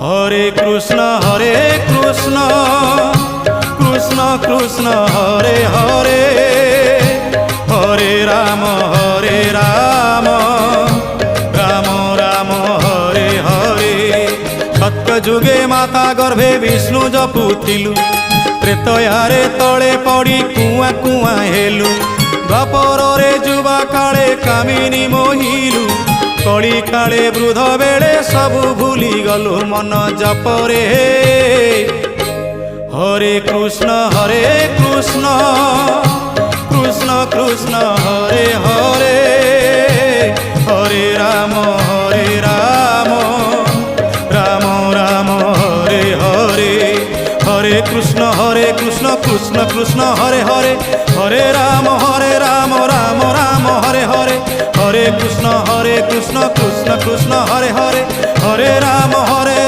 হরে কৃষ্ণ কৃষ্ণ কৃষ্ণ হরে হরে, হরে রাম রাম রাম হরে হরে। সত্য যুগে মাতা গর্ভে বিষ্ণু জপুଥିଲୁ, ତ୍ରେତୟାରେ ତଳେ ପଡ଼ି କୁଆଁ କୁଆଁ ହେଲୁ। ଦ୍ୱାପରରେ ଯୁବା କାଳେ କାମିନୀ ମୋହିଲୁ, କଳି କାଳେ ବୃଦ୍ଧ ବେଳେ ସବୁ ଭୁଲି ଗଲୁ ମନ ଜପରେ। হরে কৃষ্ণ কৃষ্ণ কৃষ্ণ হরে হরে, হরে রাম রাম রাম হরে হরে। হরে কৃষ্ণ কৃষ্ণ কৃষ্ণ হরে হরে, হরে রাম রাম রাম হরে হরে। হরে কৃষ্ণ কৃষ্ণ কৃষ্ণ হরে হরে, হরে রাম